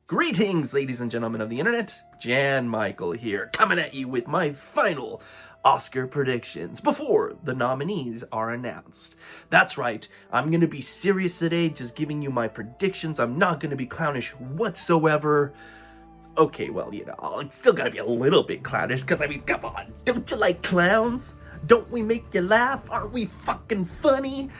Greetings, ladies and gentlemen of the internet. Jan Michael here, coming at you with my final Oscar predictions before the nominees are announced. That's right, I'm gonna be serious today, just giving you my predictions. I'm not gonna be clownish whatsoever. Okay, well, it's still gotta be a little bit clownish, because I mean, come on, don't you like clowns? Don't we make you laugh? Aren't we fucking funny?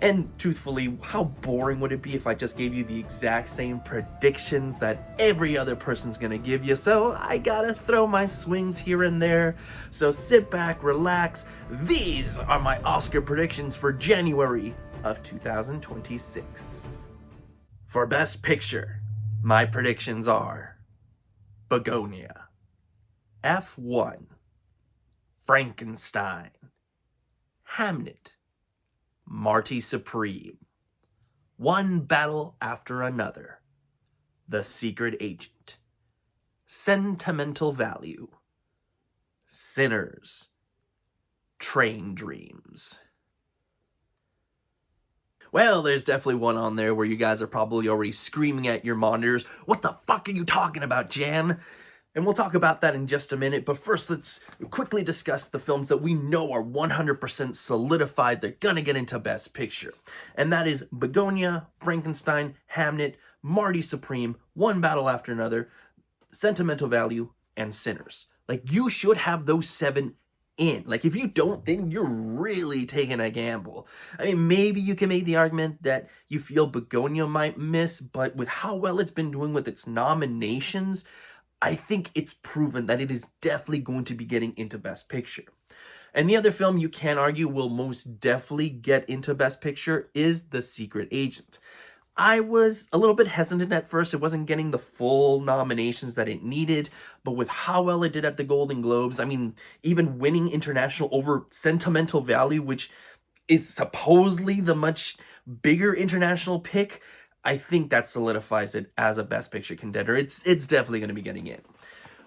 And truthfully, how boring would it be if I just gave you the exact same predictions that every other person's gonna give you? So I gotta throw my swings here and there. So sit back, relax. These are my Oscar predictions for January of 2026. For Best Picture, my predictions are Begonia, F1, Frankenstein, Hamnet, Marty Supreme, One Battle After Another, The Secret Agent, Sentimental Value, Sinners, Train Dreams. Well, there's definitely one on there where you guys are probably already screaming at your monitors, "What the fuck are you talking about, Jan?" And we'll talk about that in just a minute, but first let's quickly discuss the films that we know are 100% solidified they're gonna get into Best Picture. And that is Begonia, Frankenstein, Hamnet, Marty Supreme, One Battle After Another, Sentimental Value, and Sinners. Like, you should have those 7 in. Like, if you don't, then you're really taking a gamble. I mean, maybe you can make the argument that you feel Begonia might miss, but with how well it's been doing with its nominations, I think it's proven that it is definitely going to be getting into Best Picture. And the other film you can argue will most definitely get into Best Picture is The Secret Agent. I was a little bit hesitant at first. It wasn't getting the full nominations that it needed, but with how well it did at the Golden Globes, I mean, even winning international over Sentimental Value, which is supposedly the much bigger international pick, I think that solidifies it as a Best Picture contender. It's definitely going to be getting in.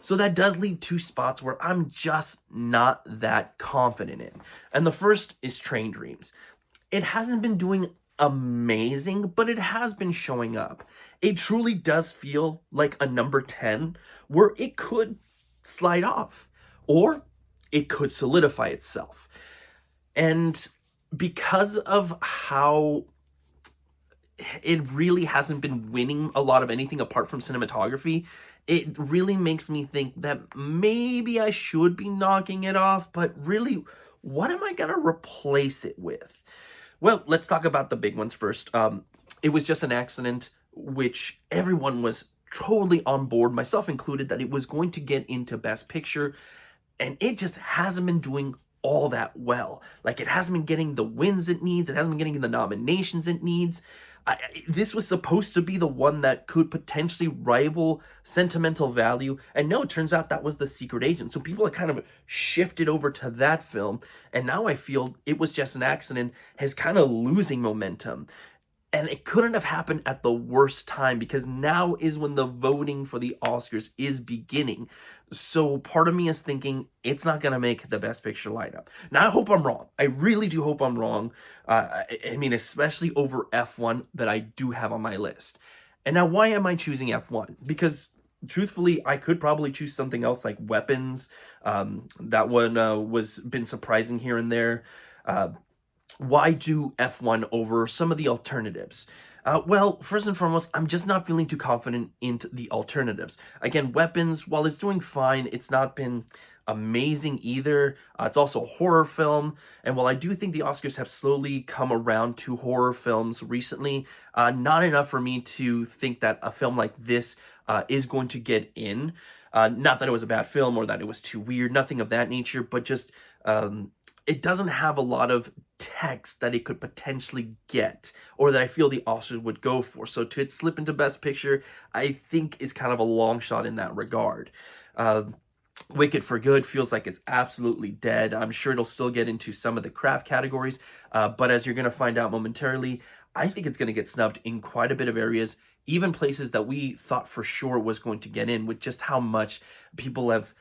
So that does leave 2 spots where I'm just not that confident in. And the first is Train Dreams. It hasn't been doing amazing, but it has been showing up. It truly does feel like a number 10 where it could slide off or it could solidify itself. And because of how it really hasn't been winning a lot of anything apart from cinematography, it really makes me think that maybe I should be knocking it off, but really, what am I gonna replace it with? Well, let's talk about the big ones first. It was just an accident, which everyone was totally on board, myself included, that it was going to get into Best Picture, and it just hasn't been doing all that well. Like, it hasn't been getting the wins it needs, it hasn't been getting the nominations it needs. This was supposed to be the one that could potentially rival Sentimental Value, and no, it turns out that was The Secret Agent. So people have kind of shifted over to that film, and now I feel It Was Just an Accident is kind of losing momentum. And it couldn't have happened at the worst time, because now is when the voting for the Oscars is beginning. So part of me is thinking it's not going to make the Best Picture lineup. Now, I hope I'm wrong. I really do hope I'm wrong. I mean, especially over F1 that I do have on my list. And now, why am I choosing F1? Because truthfully, I could probably choose something else like Weapons. That one was been surprising here and there. Why do F1 over some of the alternatives? Well, first and foremost, I'm just not feeling too confident into the alternatives. Again, Weapons, while it's doing fine, it's not been amazing either. It's also a horror film, and while I do think the Oscars have slowly come around to horror films recently, not enough for me to think that a film like this is going to get in. Not that it was a bad film or that it was too weird, nothing of that nature, but just it doesn't have a lot of text that it could potentially get, or that I feel the Oscars would go for. So to slip into Best Picture, I think is kind of a long shot in that regard. Wicked for Good feels like it's absolutely dead. I'm sure it'll still get into some of the craft categories, but as you're going to find out momentarily, I think it's going to get snubbed in quite a bit of areas, even places that we thought for sure was going to get in, with just how much people have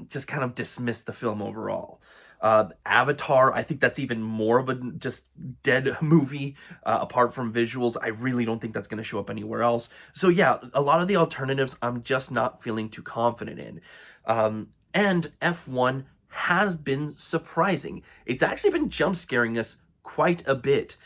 just kind of dismissed the film overall. Avatar, I think that's even more of a just dead movie, apart from visuals. I really don't think that's going to show up anywhere else. So yeah, a lot of the alternatives I'm just not feeling too confident in. And F1 has been surprising. It's actually been jump scaring us quite a bit,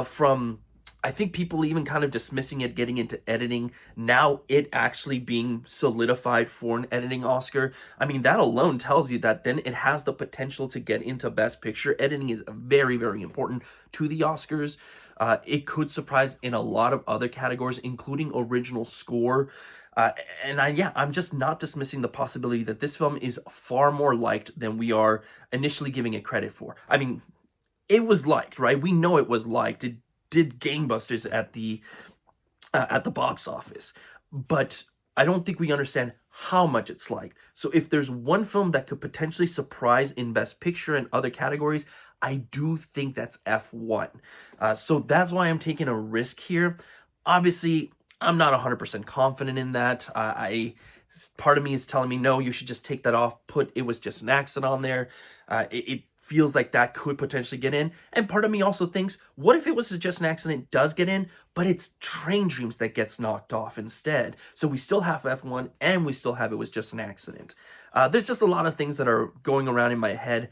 from I think people even kind of dismissing it, getting into editing. Now it actually being solidified for an editing Oscar. I mean, that alone tells you that then it has the potential to get into Best Picture. Editing is very, very important to the Oscars. It could surprise in a lot of other categories, including original score. Yeah, I'm just not dismissing the possibility that this film is far more liked than we are initially giving it credit for. I mean, it was liked, right? We know it was liked. It did gangbusters at the box office, but I don't think we understand how much it's liked. So if there's one film that could potentially surprise in Best Picture and other categories, I do think that's F1. So that's why I'm taking a risk here. Obviously, I'm not 100% confident in that. Part of me is telling me, no, you should just take that off, put "it was just an accident" on there. It feels like that could potentially get in. And part of me also thinks, what if "it was just an accident" does get in, but it's Train Dreams that gets knocked off instead? So we still have F1 and we still have "it was just an accident." There's just a lot of things that are going around in my head.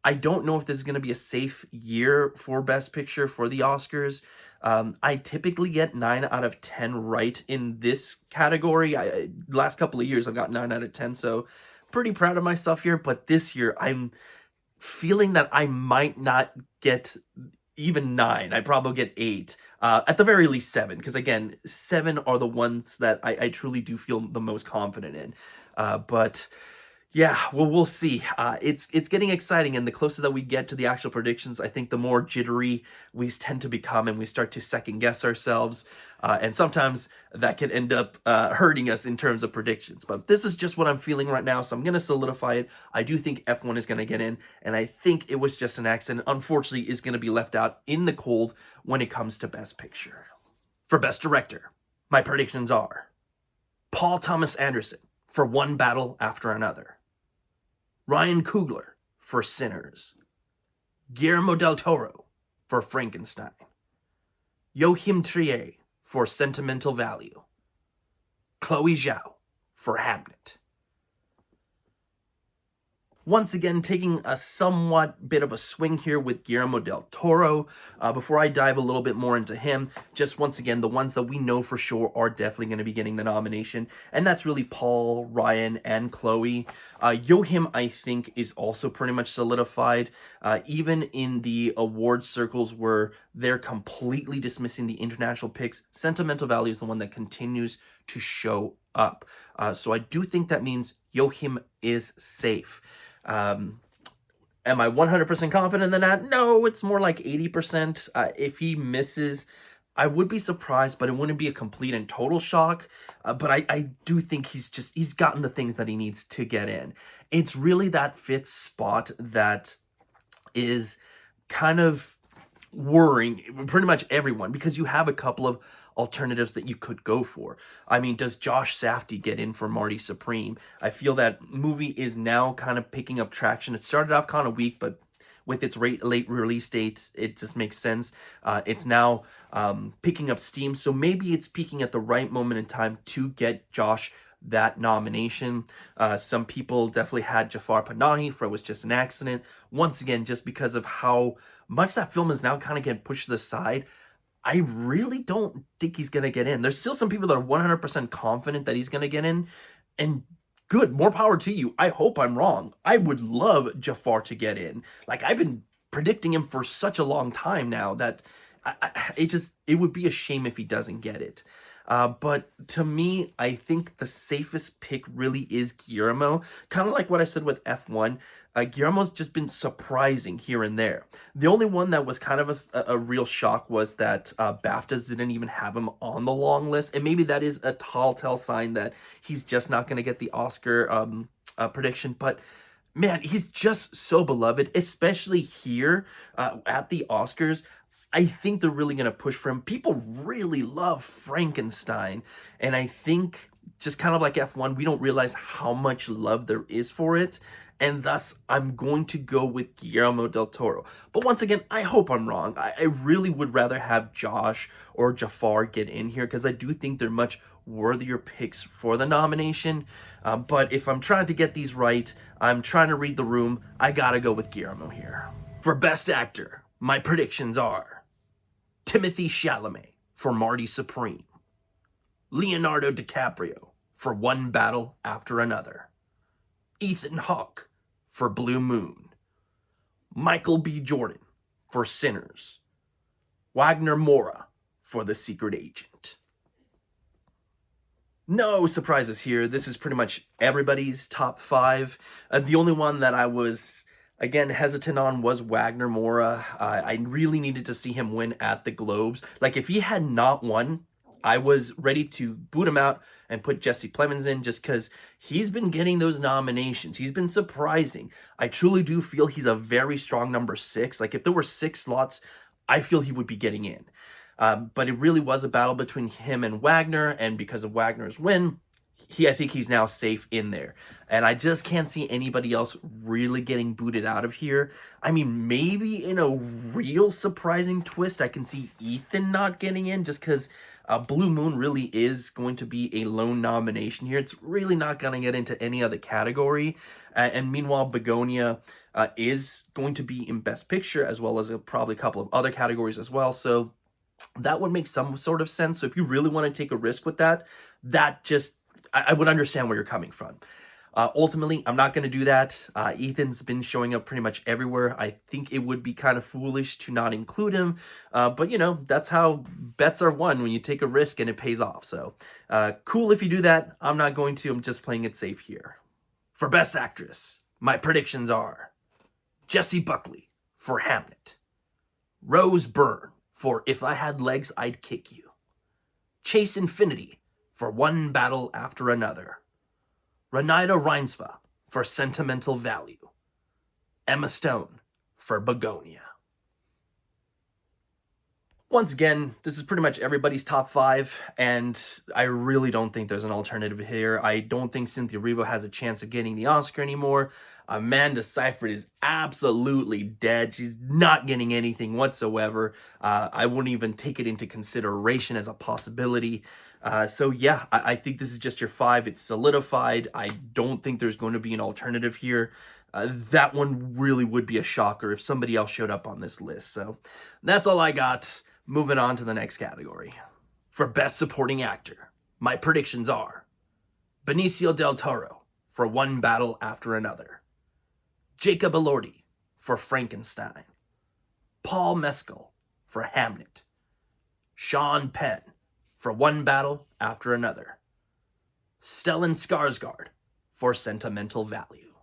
I don't know if this is going to be a safe year for Best Picture for the Oscars. I typically get 9 out of 10 right in this category. Last couple of years, I've got 9 out of 10, so pretty proud of myself here. But this year, I'm feeling that I might not get even 9. I probably get 8. At the very least 7, because again, 7 are the ones that I truly do feel the most confident in. But yeah, well, we'll see. It's getting exciting, and the closer that we get to the actual predictions, I think the more jittery we tend to become, and we start to second guess ourselves. And sometimes that can end up hurting us in terms of predictions. But this is just what I'm feeling right now, so I'm going to solidify it. I do think F1 is going to get in, and I think "it was just an accident," unfortunately, is going to be left out in the cold when it comes to Best Picture. For Best Director, my predictions are Paul Thomas Anderson for One Battle After Another, Ryan Coogler for Sinners, Guillermo del Toro for Frankenstein, Joachim Trier for Sentimental Value, Chloe Zhao for Hamnet. Once again, taking a somewhat bit of a swing here with Guillermo del Toro. Before I dive a little bit more into him, just once again, the ones that we know for sure are definitely going to be getting the nomination, and that's really Paul, Ryan, and Chloe. Joachim, I think, is also pretty much solidified. Even in the award circles where they're completely dismissing the international picks, Sentimental Value is the one that continues to show up. So I do think that means Joachim is safe. Am I 100% confident in that? No, it's more like 80%. If he misses, I would be surprised, but it wouldn't be a complete and total shock. But I do think he's gotten the things that he needs to get in. It's really that fifth spot that is kind of worrying pretty much everyone, because you have a couple of alternatives that you could go for. I mean, does Josh Safdie get in for Marty Supreme? I feel that movie is now kind of picking up traction. It started off kind of weak, but with its late release date, it just makes sense. It's now picking up steam, so maybe it's peaking at the right moment in time to get Josh that nomination. Some people definitely had Jafar Panahi for "It Was Just an Accident." Once again, just because of how much that film is now kind of getting pushed to the side, I really don't think he's going to get in. There's still some people that are 100% confident that he's going to get in, and good, more power to you. I hope I'm wrong. I would love Jafar to get in. Like, I've been predicting him for such a long time now that it would be a shame if he doesn't get it. But to me, I think the safest pick really is Guillermo. Kind of like what I said with F1. Guillermo's just been surprising here and there. The only one that was kind of a real shock was that BAFTAs didn't even have him on the long list. And maybe that is a telltale sign that he's just not going to get the Oscar prediction. But man, he's just so beloved, especially here at the Oscars. I think they're really going to push for him. People really love Frankenstein. And I think, just kind of like F1, we don't realize how much love there is for it. and thus I'm going to go with Guillermo del Toro. But once again, I hope I'm wrong. I really would rather have Josh or Jafar get in here, because I do think they're much worthier picks for the nomination. But if I'm trying to get these right, I'm trying to read the room, I gotta go with Guillermo here. For Best Actor, my predictions are Timothée Chalamet for Marty Supreme, Leonardo DiCaprio for One Battle After Another, Ethan Hawke for Blue Moon, Michael B. Jordan for Sinners, Wagner Moura for The Secret Agent. No surprises here. This is pretty much everybody's top 5. The only one that I was, again, hesitant on was Wagner Moura. I really needed to see him win at the Globes. Like, if he had not won, I was ready to boot him out and put Jesse Plemons in, just because he's been getting those nominations. He's been surprising. I truly do feel he's a very strong number 6. Like, if there were 6 slots, I feel he would be getting in. But it really was a battle between him and Wagner, and because of Wagner's win, I think he's now safe in there. And I just can't see anybody else really getting booted out of here. I mean, maybe in a real surprising twist, I can see Ethan not getting in, just because Blue Moon really is going to be a lone nomination here. It's really not going to get into any other category. And meanwhile, Begonia is going to be in Best Picture, as well as probably a couple of other categories as well. So that would make some sort of sense. So if you really want to take a risk with that, I would understand where you're coming from. Ultimately, I'm not going to do that. Ethan's been showing up pretty much everywhere. I think it would be kind of foolish to not include him. But, you know, that's how bets are won, when you take a risk and it pays off. So cool if you do that. I'm not going to. I'm just playing it safe here. For Best Actress, my predictions are Jessie Buckley for Hamnet, Rose Byrne for If I Had Legs, I'd Kick You, Chase Infinity for One Battle After Another, Renata Reinsva for Sentimental Value, Emma Stone for Begonia. Once again, this is pretty much everybody's top 5, and I really don't think there's an alternative here. I don't think Cynthia Erivo has a chance of getting the Oscar anymore. Amanda Seyfried is absolutely dead. She's not getting anything whatsoever. I wouldn't even take it into consideration as a possibility. So yeah, I think this is just your 5. It's solidified. I don't think there's going to be an alternative here. That one really would be a shocker if somebody else showed up on this list. So that's all I got. Moving on to the next category. For Best Supporting Actor, my predictions are Benicio del Toro for One Battle After Another, Jacob Elordi for Frankenstein, Paul Mescal for Hamnet, Sean Penn for One Battle After Another, Stellan Skarsgård for Sentimental Value.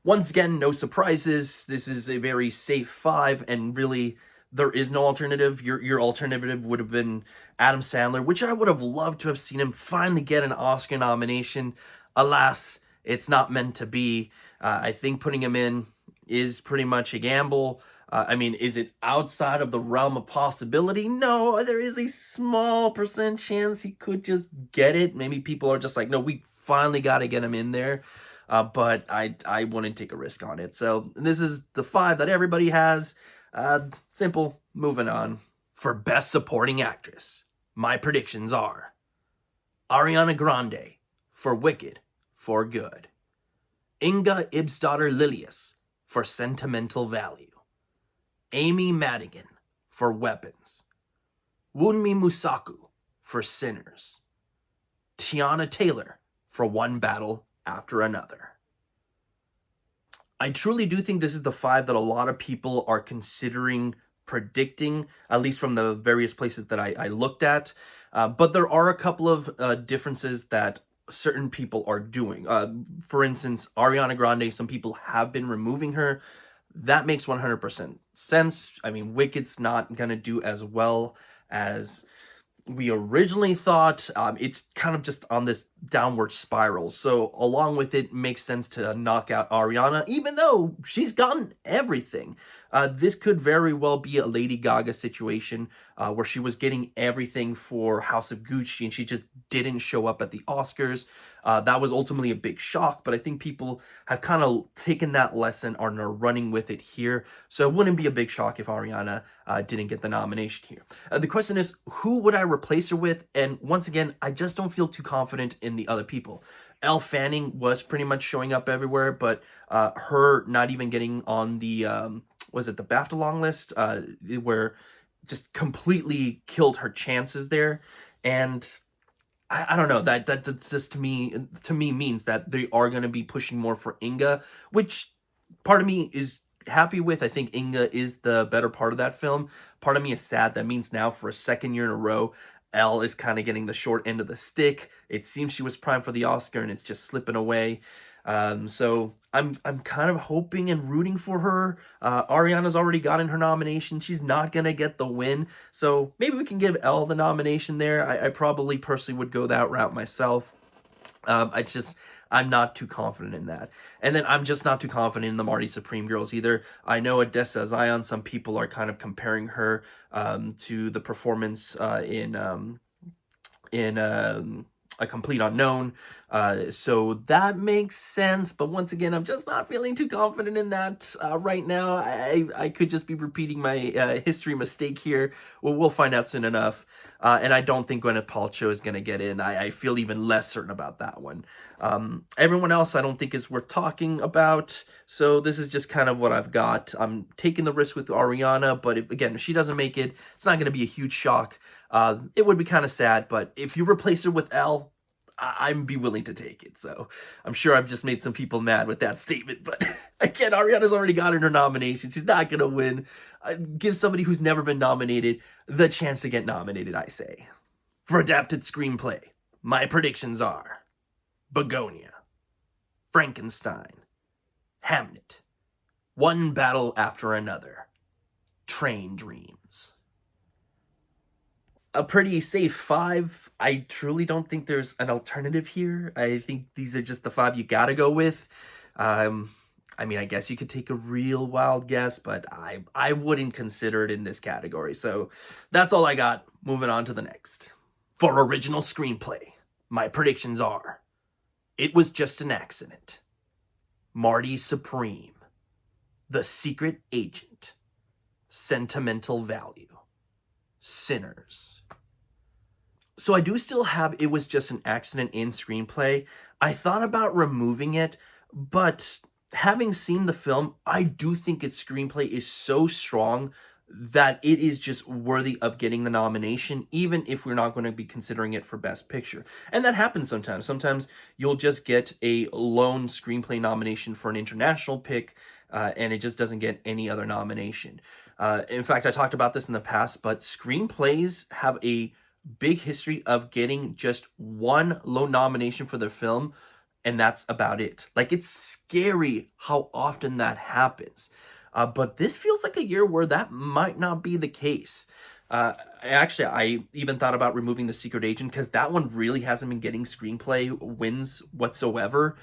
Once again, no surprises. This is a very safe 5, and really, there is no alternative. Your alternative would have been Adam Sandler, which I would have loved to have seen him finally get an Oscar nomination. Alas, it's not meant to be. I think putting him in is pretty much a gamble. I mean, is it outside of the realm of possibility? No, there is a small percent chance he could just get it. Maybe people are just like, no, we finally got to get him in there. But I wouldn't take a risk on it. So this is the 5 that everybody has. Simple. Moving on. For Best Supporting Actress, my predictions are Ariana Grande for Wicked for Good, Inga Ibsdottir Lilius for Sentimental Value, Amy Madigan for Weapons, Wunmi Musaku for Sinners, Tiana Taylor for One Battle After Another. I truly do think this is the 5 that a lot of people are considering predicting, at least from the various places that I looked at. But there are a couple of differences that certain people are doing. For instance, Ariana Grande, some people have been removing her. That makes 100% sense. I mean, Wicked's not going to do as well as we originally thought. It's kind of just on this downward spirals. So along with it, makes sense to knock out Ariana, even though she's gotten everything. This could very well be a Lady Gaga situation where she was getting everything for House of Gucci and she just didn't show up at the Oscars. That was ultimately a big shock, but I think people have kind of taken that lesson and are running with it here. So it wouldn't be a big shock if Ariana didn't get the nomination here. The question is, who would I replace her with? And once again, I just don't feel too confident in the other people. Elle Fanning was pretty much showing up everywhere, but her not even getting on the was it the BAFTA long list, where just completely killed her chances there. And I don't know, that just to me means that they are going to be pushing more for Inga, which part of me is happy with. I think Inga is the better part of that film. Part of me is sad. That means now for a second year in a row, Elle is kind of getting the short end of the stick. It seems she was primed for the Oscar and it's just slipping away. So I'm kind of hoping and rooting for her. Ariana's already gotten her nomination. She's not gonna get the win, so maybe we can give Elle the nomination there. I probably personally would go that route myself. I'm not too confident in that. And then I'm just not too confident in the Marty Supreme girls either. I know Odessa Zion, some people are kind of comparing her to the performance in A Complete Unknown. So that makes sense. But once again, I'm just not feeling too confident in that right now. I could just be repeating my history mistake here. Well, we'll find out soon enough. And I don't think Gwyneth Paltrow is going to get in. I feel even less certain about that one. Everyone else I don't think is worth talking about. So this is just kind of what I've got. I'm taking the risk with Ariana, but if she doesn't make it, it's not going to be a huge shock. It would be kind of sad, but if you replace her with Elle, I'd be willing to take it. So I'm sure I've just made some people mad with that statement, but again, Ariana's already gotten her nomination. She's not going to win. Give somebody who's never been nominated the chance to get nominated, I say. For adapted screenplay, my predictions are Begonia, Frankenstein, Hamnet, One Battle After Another, Train Dreams. A pretty safe 5. I truly don't think there's an alternative here. I think these are just the 5 you gotta go with. I mean, I guess you could take a real wild guess, but I wouldn't consider it in this category. So that's all I got. Moving on to the next. For original screenplay, my predictions are It Was Just an Accident, Marty Supreme, The Secret Agent, Sentimental Value, Sinners. So I do still have It Was Just an Accident in screenplay. I thought about removing it, but having seen the film, I do think its screenplay is so strong that it is just worthy of getting the nomination, even if we're not going to be considering it for Best Picture. And that happens sometimes. Sometimes you'll just get a lone screenplay nomination for an international pick, and it just doesn't get any other nomination. In fact, I talked about this in the past, but screenplays have a big history of getting just one lone nomination for their film, and that's about it. Like, it's scary how often that happens. But this feels like a year where that might not be the case. I even thought about removing The Secret Agent because that one really hasn't been getting screenplay wins whatsoever.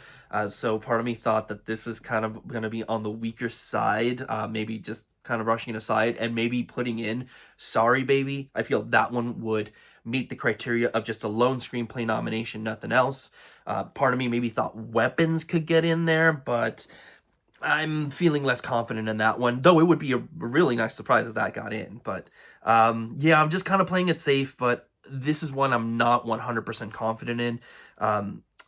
So part of me thought that this is kind of going to be on the weaker side, maybe just kind of rushing it aside and maybe putting in Sorry Baby. I feel that one would meet the criteria of just a lone screenplay nomination, nothing else. Part of me maybe thought Weapons could get in there, but I'm feeling less confident in that one, though it would be a really nice surprise if that got in. But yeah, I'm just kind of playing it safe, but this is one I'm not 100% confident in.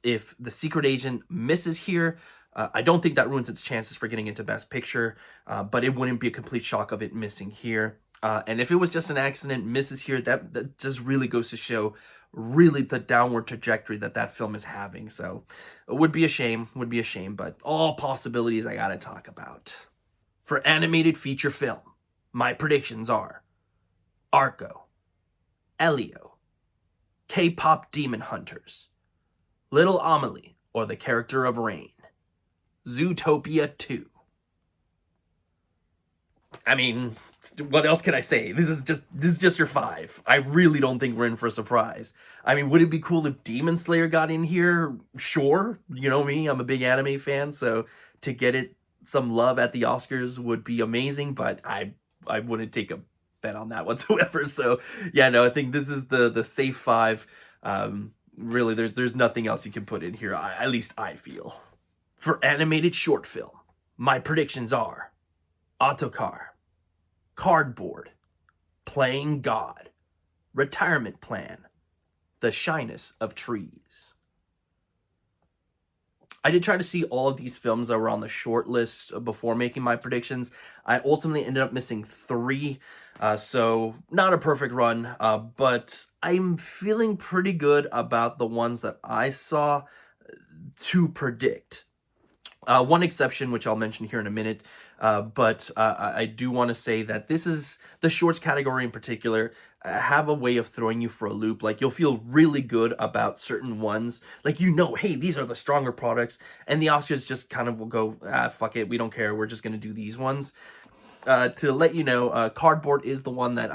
If The Secret Agent misses here, I don't think that ruins its chances for getting into Best Picture, but it wouldn't be a complete shock of it missing here. And if it was just an accident, misses here, that just really goes to show really the downward trajectory that film is having. So it would be a shame, but all possibilities I gotta talk about. For animated feature film, my predictions are Arco, Elio, K-pop Demon Hunters, Little Amelie or the Character of Rain, Zootopia 2. I mean, what else can I say? This is just your 5. I really don't think we're in for a surprise. I mean, would it be cool if Demon Slayer got in here? Sure. You know me, I'm a big anime fan, so to get it some love at the Oscars would be amazing, but I wouldn't take a bet on that whatsoever. So, yeah, no, I think this is the safe 5. Really, there's nothing else you can put in here. At least I feel. For animated short film, my predictions are Autocar, Cardboard, Playing God, Retirement Plan, The Shyness of Trees. I did try to see all of these films that were on the short list before making my predictions. I ultimately ended up missing 3, so not a perfect run, but I'm feeling pretty good about the ones that I saw to predict. One exception, which I'll mention here in a minute, but I do want to say that this is the shorts category in particular have a way of throwing you for a loop. Like, you'll feel really good about certain ones. Like, hey, these are the stronger products, and the Oscars just kind of will go, fuck it, we don't care, we're just going to do these ones. To let you know, Cardboard is the one that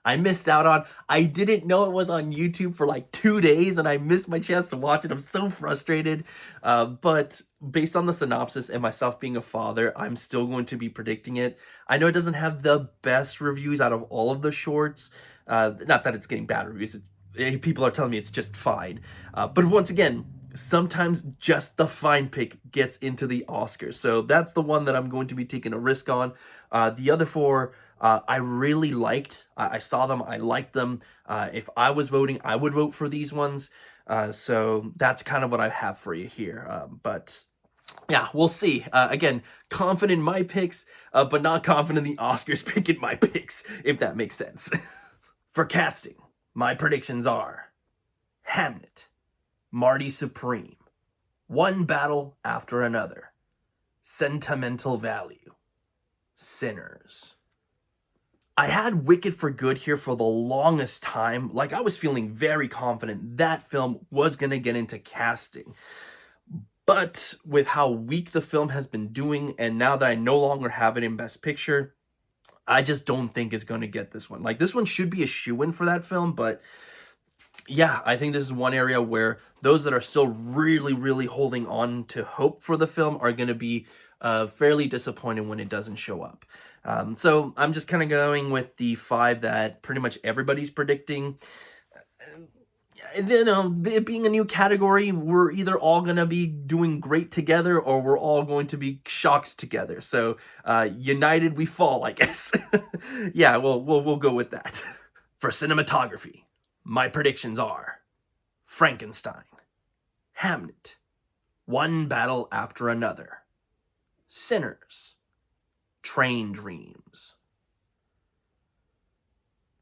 I missed out on. I didn't know it was on YouTube for like 2 days, and I missed my chance to watch it. I'm so frustrated. But based on the synopsis and myself being a father, I'm still going to be predicting it. I know it doesn't have the best reviews out of all of the shorts. Not that it's getting bad reviews. People are telling me it's just fine. But once again, sometimes just the fine pick gets into the Oscars. So that's the one that I'm going to be taking a risk on. The other 4, I really liked. I saw them. I liked them. If I was voting, I would vote for these ones. So that's kind of what I have for you here. But yeah, we'll see. Again, confident in my picks, but not confident in the Oscars picking my picks, if that makes sense. For casting, my predictions are Hamnet, Marty Supreme, One Battle After Another, Sentimental Value, Sinners. I had Wicked for Good here for the longest time. Like, I was feeling very confident that film was going to get into casting. But with how weak the film has been doing, and now that I no longer have it in Best Picture, I just don't think it's going to get this one. Like, this one should be a shoo-in for that film, but yeah, I think this is one area where those that are still really, really holding on to hope for the film are going to be fairly disappointed when it doesn't show up. So I'm just kind of going with the 5 that pretty much everybody's predicting. It being a new category, we're either all going to be doing great together or we're all going to be shocked together. So united we fall, I guess. Yeah, we'll go with that. For cinematography, my predictions are Frankenstein, Hamnet, One Battle After Another, Sinners, Train Dreams.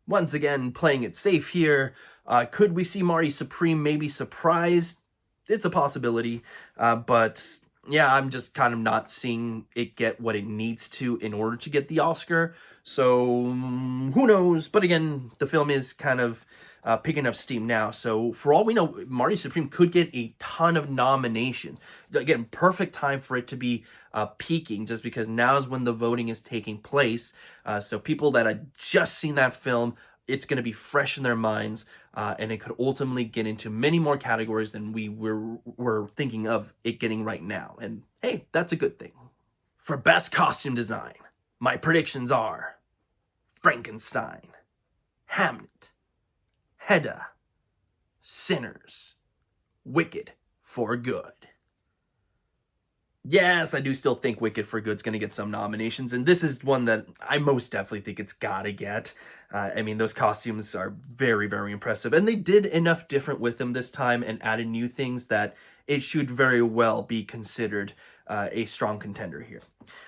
Once again, playing it safe here. Could we see Marty Supreme maybe surprised? It's a possibility, but yeah, I'm just kind of not seeing it get what it needs to in order to get the Oscar. So who knows? But again, the film is kind of picking up steam now. So for all we know, Marty Supreme could get a ton of nominations. Again, perfect time for it to be peaking, just because now is when the voting is taking place. So people that had just seen that film, it's going to be fresh in their minds, and it could ultimately get into many more categories than we were thinking of it getting right now. And hey, that's a good thing. For Best Costume Design, my predictions are Frankenstein, Hamnet, Hedda, Sinners, Wicked for Good. Yes, I do still think Wicked for Good's going to get some nominations, and this is one that I most definitely think it's got to get. I mean, those costumes are very, very impressive, and they did enough different with them this time and added new things that it should very well be considered a strong contender here.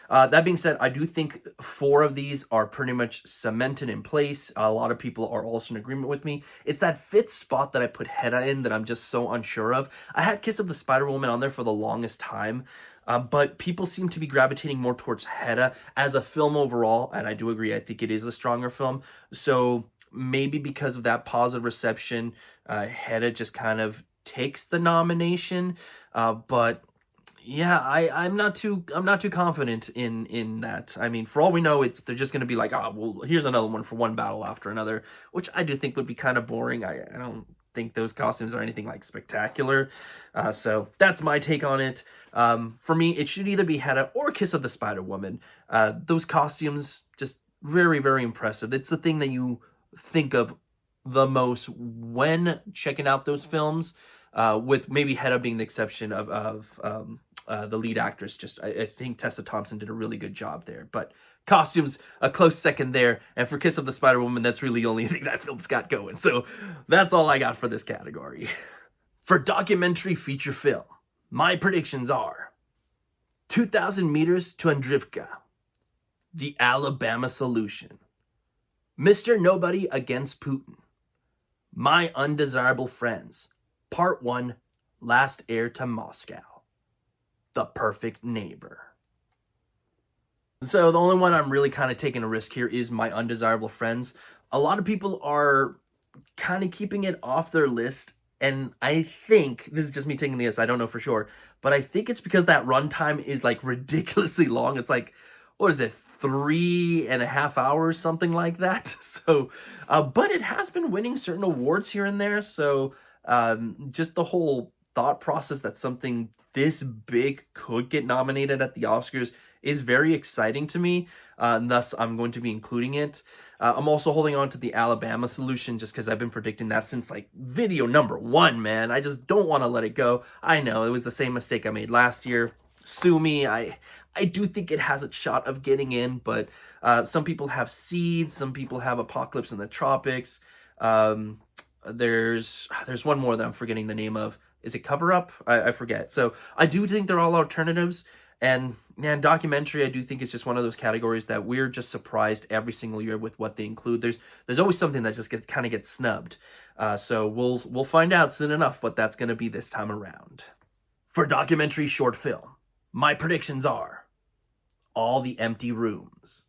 That being said, I do think 4 of these are pretty much cemented in place. A lot of people are also in agreement with me. It's that 5th spot that I put Hedda in that I'm just so unsure of. I had Kiss of the Spider-Woman on there for the longest time, but people seem to be gravitating more towards Hedda as a film overall, and I do agree, I think it is a stronger film. So maybe because of that positive reception, Hedda just kind of takes the nomination, but Yeah, I'm not too confident in that. I mean, for all we know, they're just gonna be like, oh well, here's another one for one battle after another, which I do think would be kind of boring. I don't think those costumes are anything like spectacular. So that's my take on it. For me, it should either be Hedda or Kiss of the Spider Woman. Those costumes just very very impressive. It's the thing that you think of the most when checking out those films. With maybe Hedda being the exception of the lead actress. Just I think Tessa Thompson did a really good job there. But costumes a close second there, and for Kiss of the Spider Woman, that's really the only thing that film's got going. So that's all I got for this category. For documentary feature film, my predictions are 2,000 Meters to Andrivka, The Alabama Solution, Mr. Nobody Against Putin, My Undesirable Friends, Part 1, Last Heir to Moscow, The Perfect Neighbor. So the only one I'm really kind of taking a risk here is My Undesirable Friends. A lot of people are kind of keeping it off their list, and I think, this is just me taking this, I don't know for sure, but I think it's because that runtime is like ridiculously long. It's like, what is it, 3.5 hours, something like that. So, but it has been winning certain awards here and there, so just the whole thought process that something this big could get nominated at the Oscars is very exciting to me, and thus I'm going to be including it. I'm also holding on to The Alabama Solution just because I've been predicting that since like video number 1, man. I just don't want to let it go. I know it was the same mistake I made last year. Sue me. I do think it has a shot of getting in, but some people have Seeds, some people have Apocalypse in the Tropics. There's one more that I'm forgetting the name of. Is it Cover Up? I forget. So I do think they're all alternatives. And man, documentary, I do think it's just one of those categories that we're just surprised every single year with what they include. There's always something that just gets snubbed. So we'll find out soon enough what that's going to be this time around. For documentary short film, my predictions are All the Empty Rooms,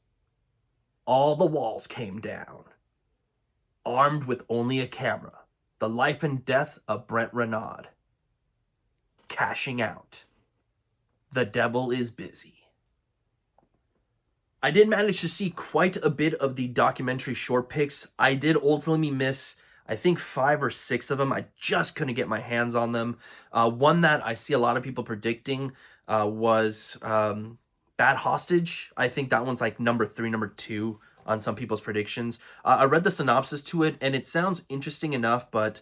All the Walls Came Down, Armed with Only a Camera, The Life and Death of Brent Renaud, Cashing Out, The Devil is Busy. I did manage to see quite a bit of the documentary short picks. I did ultimately miss, I think, 5 or 6 of them. I just couldn't get my hands on them. One that I see a lot of people predicting was Bad Hostage. I think that one's like number 3, number 2 on some people's predictions. I read the synopsis to it, and it sounds interesting enough, but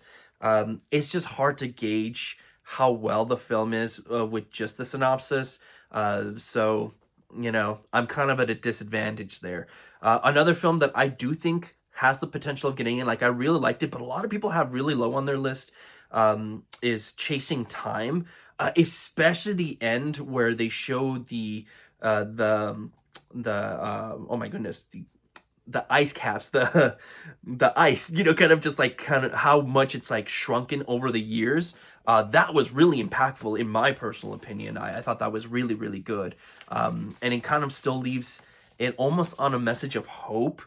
it's just hard to gauge how well the film is with just the synopsis. So, you know, I'm kind of at a disadvantage there. Another film that I do think has the potential of getting in, like I really liked it, but a lot of people have really low on their list, is Chasing Time, especially the end where they show the oh my goodness, the ice caps, the ice, you know, kind of how much it's like shrunken over the years. That was really impactful in my personal opinion. I thought that was really, really good. And it kind of still leaves it almost on a message of hope.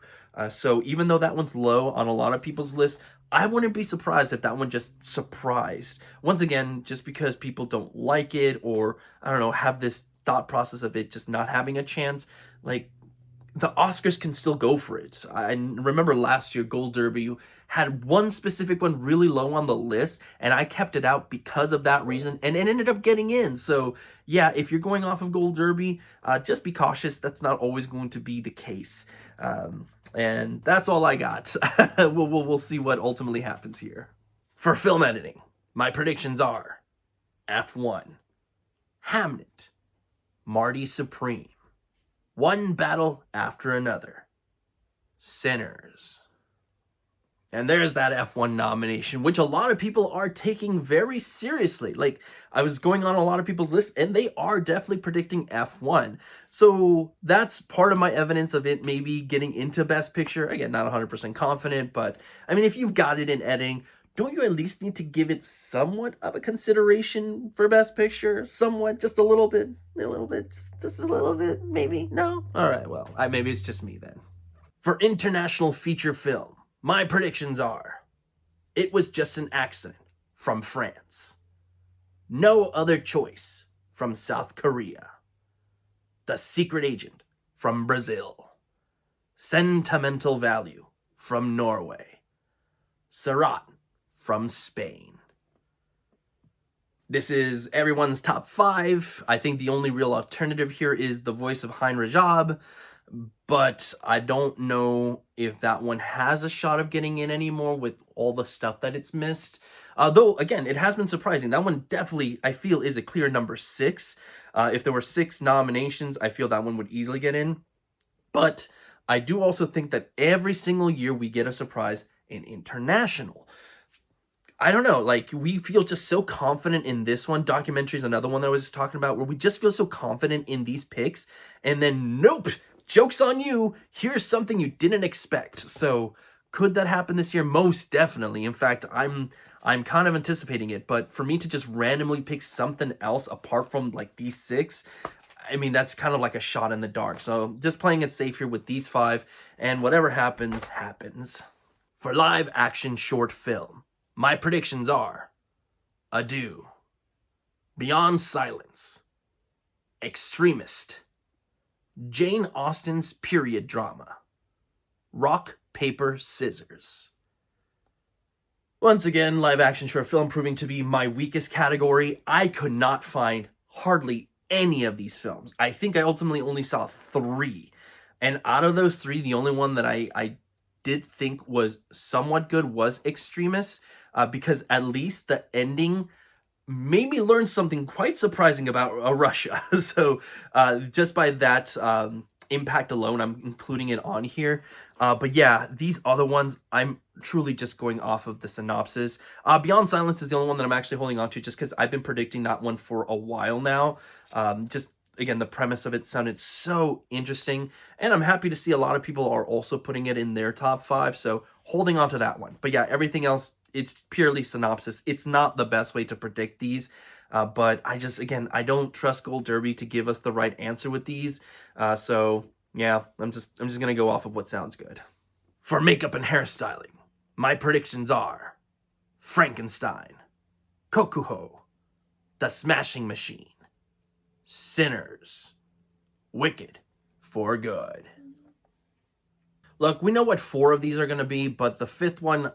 So even though that one's low on a lot of people's list, I wouldn't be surprised if that one just surprised. Once again, just because people don't like it, or I don't know, have this thought process of it just not having a chance, like, the Oscars can still go for it. I remember last year, Gold Derby had one specific one really low on the list, and I kept it out because of that reason, and it ended up getting in. So yeah, if you're going off of Gold Derby, just be cautious. That's not always going to be the case. And that's all I got. We'll see what ultimately happens here. For film editing, my predictions are F1, Hamnet, Marty Supreme, One Battle After Another, Sinners. And there's that F1 nomination, which a lot of people are taking very seriously. Like, I was going on a lot of people's lists, and they are definitely predicting F1. So that's part of my evidence of it maybe getting into Best Picture. Again, not 100% confident, but I mean, if you've got it in editing, don't you at least need to give it somewhat of a consideration for Best Picture? Somewhat, just a little bit, just a little bit, maybe? No? All right, well, maybe it's just me then. For international feature film, my predictions are It Was Just an Accident from France, No Other Choice from South Korea. The Secret Agent from Brazil. Sentimental Value from Norway. Seurat from Spain. This is everyone's top 5. I think the only real alternative here is the voice of Hein Rajab, but I don't know if that one has a shot of getting in anymore with all the stuff that it's missed. Though, again, it has been surprising. That one definitely, I feel, is a clear number 6. If there were 6 nominations, I feel that one would easily get in. But I do also think that every single year we get a surprise in international. I don't know, like, we feel just so confident in this one. Documentary is another one that I was just talking about, where we just feel so confident in these picks, and then nope, joke's on you, here's something you didn't expect. So could that happen this year? Most definitely. In fact, I'm kind of anticipating it, but for me to just randomly pick something else apart from like these 6, I mean, that's kind of like a shot in the dark. So just playing it safe here with these 5, and whatever happens, happens. For live action short film, my predictions are Adieu, Beyond Silence, Extremist, Jane Austen's period drama, Rock, Paper, Scissors. Once again, live action short film proving to be my weakest category. I could not find hardly any of these films. I think I ultimately only saw 3. And out of those 3, the only one that I did think was somewhat good was Extremist, because at least the ending made me learn something quite surprising about Russia. So just by that impact alone, I'm including it on here. But yeah, these other ones, I'm truly just going off of the synopsis. Beyond Silence is the only one that I'm actually holding on to, just because I've been predicting that one for a while now. Just again, the premise of it sounded so interesting, and I'm happy to see a lot of people are also putting it in their top 5, so holding on to that one. But yeah, everything else, it's purely synopsis. It's not the best way to predict these, but I just, again, I don't trust Gold Derby to give us the right answer with these, so yeah, I'm just gonna go off of what sounds good. For makeup and hairstyling, my predictions are Frankenstein, Kokuho, The Smashing Machine, Sinners, Wicked, For Good. Look, we know what 4 of these are going to be, but the 5th one,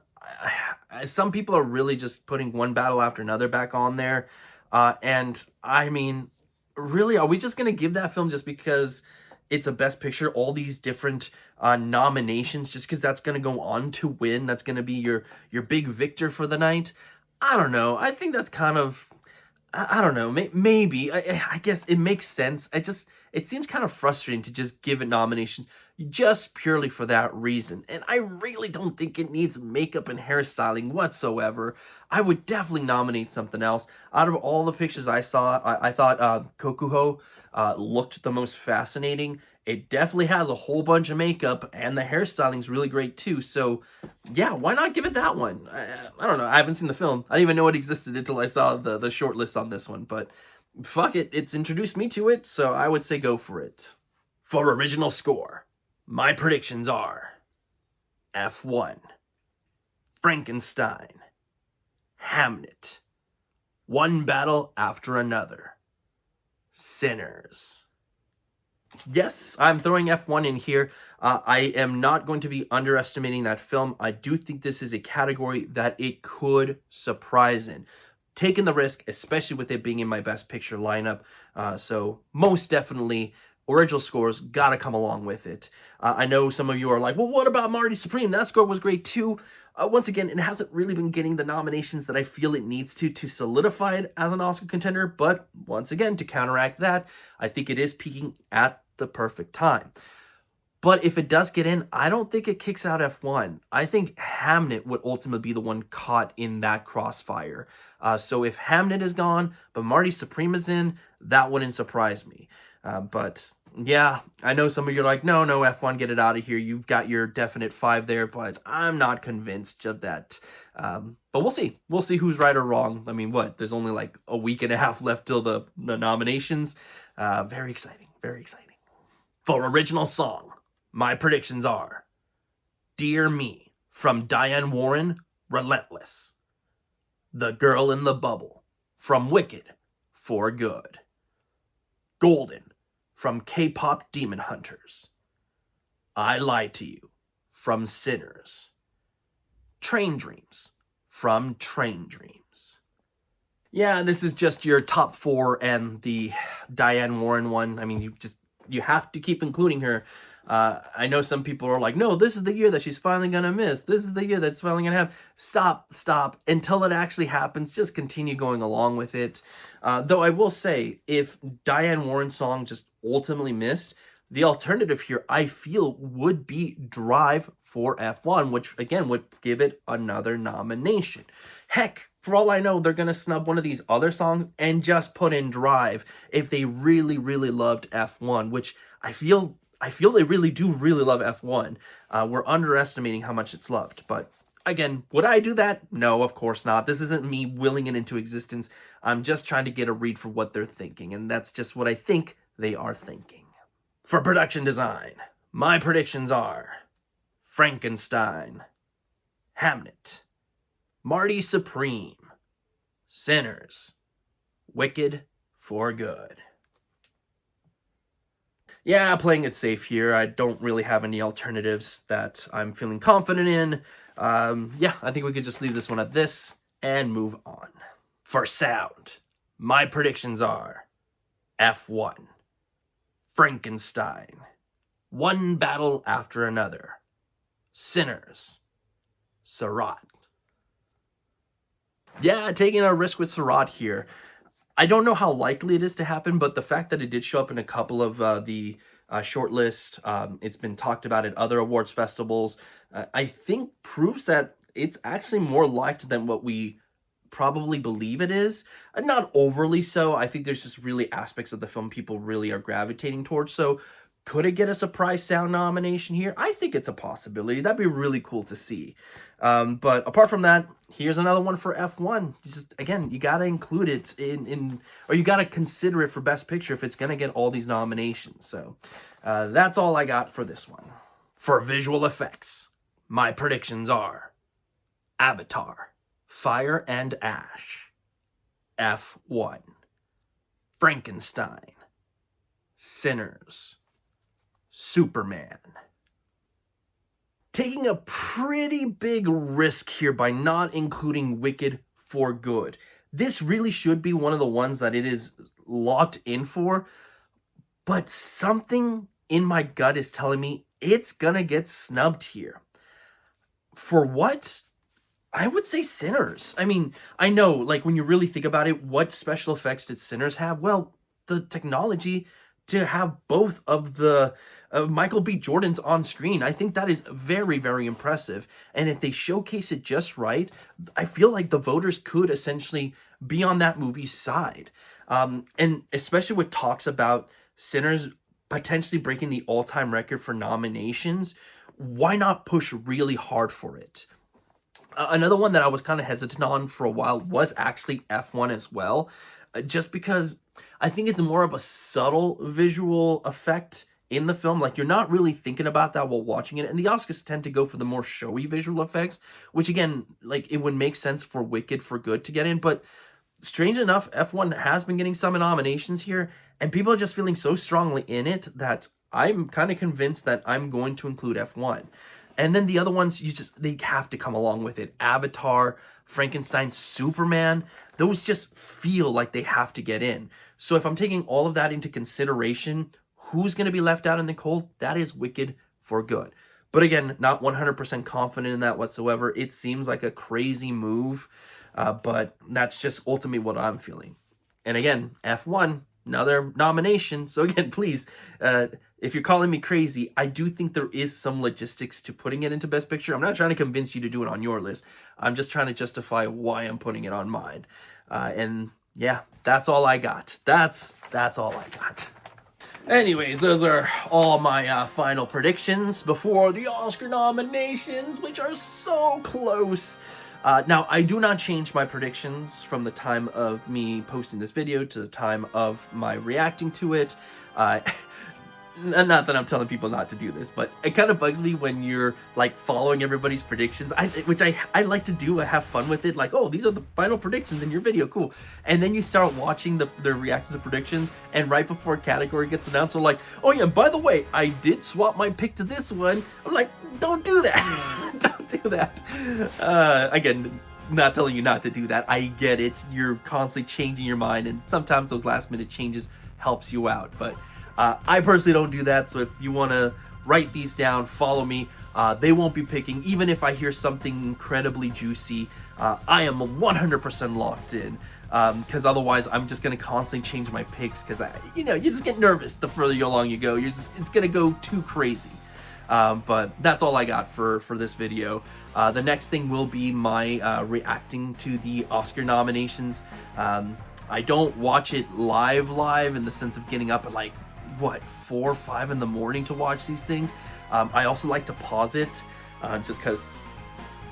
some people are really just putting one battle after another back on there. And I mean, really, are we just going to give that film just because it's a Best Picture, all these different nominations, just because that's going to go on to win? That's going to be your big victor for the night? I don't know. I think that's kind of, I don't know, maybe. I guess it makes sense. It seems kind of frustrating to just give it nominations just purely for that reason. And I really don't think it needs makeup and hairstyling whatsoever. I would definitely nominate something else. Out of all the pictures I saw, I thought Kokuho looked the most fascinating. It definitely has a whole bunch of makeup, and the hairstyling's really great too. So yeah, why not give it that one? I don't know. I haven't seen the film. I didn't even know it existed until I saw the short list on this one. But fuck it. It's introduced me to it, so I would say go for it. For original score, my predictions are F1, Frankenstein, Hamnet, One Battle After Another, Sinners. Yes, I'm throwing F1 in here. I am not going to be underestimating that film. I do think this is a category that it could surprise in. Taking the risk, especially with it being in my Best Picture lineup. So most definitely, original scores got to come along with it. I know some of you are like, well, what about Marty Supreme? That score was great too. Once again, it hasn't really been getting the nominations that I feel it needs to solidify it as an Oscar contender. But once again, to counteract that, I think it is peaking at the perfect time. But if it does get in, I don't think it kicks out F1. I think Hamnet would ultimately be the one caught in that crossfire. So if Hamnet is gone, but Marty Supreme is in, that wouldn't surprise me. But yeah, I know some of you are like, no, F1, get it out of here. You've got your definite 5 there, but I'm not convinced of that. But we'll see. We'll see who's right or wrong. I mean, what? There's only like a week and a half left till the nominations. Very exciting. Very exciting. For original song, my predictions are Dear Me from Diane Warren, Relentless. The Girl in the Bubble from Wicked, For Good. Golden from K-pop Demon Hunters. I Lied to You from Sinners. Train Dreams from Train Dreams. Yeah, this is just your top 4 and the Diane Warren one. I mean, you have to keep including her. I know some people are like, no, this is the year that she's finally gonna miss. This is the year that's finally gonna have. Stop. Until it actually happens, just continue going along with it. Though I will say, if Diane Warren's song just ultimately missed, the alternative here, I feel, would be Drive for F1, which, again, would give it another nomination. Heck, for all I know, they're going to snub one of these other songs and just put in Drive if they really, really loved F1, which I feel they really do really love F1. We're underestimating how much it's loved. But again, would I do that? No, of course not. This isn't me willing it into existence. I'm just trying to get a read for what they're thinking, and that's just what I think they are thinking. For production design, my predictions are Frankenstein, Hamnet, Marty Supreme, Sinners, Wicked for Good. Yeah, playing it safe here. I don't really have any alternatives that I'm feeling confident in. Yeah, I think we could just leave this one at this and move on. For sound, my predictions are F1, Frankenstein, One Battle After Another, Sinners, Seurat. Yeah, taking a risk with Seurat here. I don't know how likely it is to happen, but the fact that it did show up in a couple of the shortlist, it's been talked about at other awards festivals, I think proves that it's actually more liked than what we probably believe it is. Not overly so. I think there's just really aspects of the film people really are gravitating towards. So could it get a surprise sound nomination here? I think it's a possibility. That'd be really cool to see. But apart from that, here's another one for F1. Just, again, you got to include it or you got to consider it for Best Picture if it's going to get all these nominations. So that's all I got for this one. For visual effects, my predictions are Avatar, Fire and Ash, F1, Frankenstein, Sinners, Superman. Taking a pretty big risk here by not including Wicked for Good. This really should be one of the ones that it is locked in for, but something in my gut is telling me it's gonna get snubbed here. For what? I would say Sinners. I mean, I know, like, when you really think about it, what special effects did Sinners have? Well, the technology to have both of the Michael B. Jordans on screen. I think that is very, very impressive. And if they showcase it just right, I feel like the voters could essentially be on that movie's side. And especially with talks about Sinners potentially breaking the all-time record for nominations, why not push really hard for it? Another one that I was kind of hesitant on for a while was actually F1 as well, just because I think it's more of a subtle visual effect in the film. Like, you're not really thinking about that while watching it. And the Oscars tend to go for the more showy visual effects, which, again, like, it would make sense for Wicked for Good to get in. But strange enough, F1 has been getting some nominations here, and people are just feeling so strongly in it that I'm kind of convinced that I'm going to include F1. And then the other ones, they have to come along with it. Avatar, Frankenstein, Superman, those just feel like they have to get in. So if I'm taking all of that into consideration, who's going to be left out in the cold? That is Wicked for Good. But again, not 100% confident in that whatsoever. It seems like a crazy move, but that's just ultimately what I'm feeling. And again, F1, another nomination. So again, please, if you're calling me crazy, I do think there is some logistics to putting it into Best Picture. I'm not trying to convince you to do it on your list. I'm just trying to justify why I'm putting it on mine. And yeah, that's all I got. That's all I got. Anyways, those are all my final predictions before the Oscar nominations, which are so close. Now, I do not change my predictions from the time of me posting this video to the time of my reacting to it. not that I'm telling people not to do this, but it kind of bugs me when you're like following everybody's predictions, which I like to do. I have fun with it, like, oh, these are the final predictions in your video, cool. And then you start watching the reactions to predictions, and right before a category gets announced, they're like, oh yeah, by the way, I did swap my pick to this one. I'm like, don't do that. Don't do that. Again, not telling you not to do that. I get it. You're constantly changing your mind, and sometimes those last minute changes helps you out, but I personally don't do that. So if you want to write these down, follow me. They won't be picking, even if I hear something incredibly juicy. I am 100% locked in, because otherwise I'm just going to constantly change my picks, because you just get nervous the further along you go. It's going to go too crazy. But that's all I got for this video. The next thing will be my reacting to the Oscar nominations. I don't watch it live in the sense of getting up at like, what, 4 or 5 in the morning to watch these things. I also like to pause it, just because,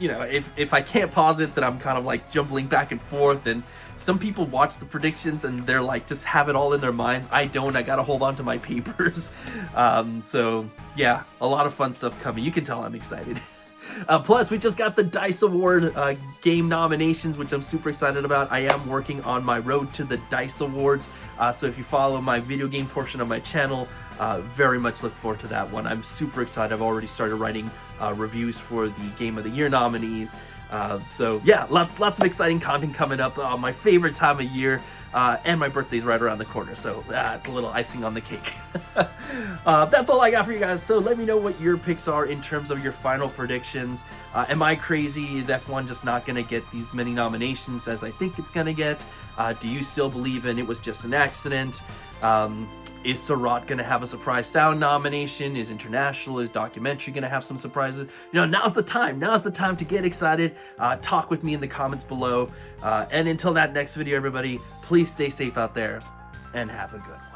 if I can't pause it, then I'm kind of like jumbling back and forth, and some people watch the predictions and they're like, just have it all in their minds. I don't. I gotta hold on to my papers. So yeah, a lot of fun stuff coming. You can tell I'm excited. Plus, we just got the DICE Award game nominations, which I'm super excited about. I am working on my road to the DICE Awards, so if you follow my video game portion of my channel, very much look forward to that one. I'm super excited. I've already started writing reviews for the Game of the Year nominees. So yeah, lots of exciting content coming up. My favorite time of year. And my birthday's right around the corner, so it's a little icing on the cake. That's all I got for you guys, so let me know what your picks are in terms of your final predictions. Am I crazy? Is F1 just not going to get these many nominations as I think it's going to get? Do you still believe in it was just an accident? Is Seurat going to have a surprise sound nomination? Is international, is documentary going to have some surprises? Now's the time. Now's the time to get excited. Talk with me in the comments below. And until that next video, everybody, please stay safe out there and have a good one.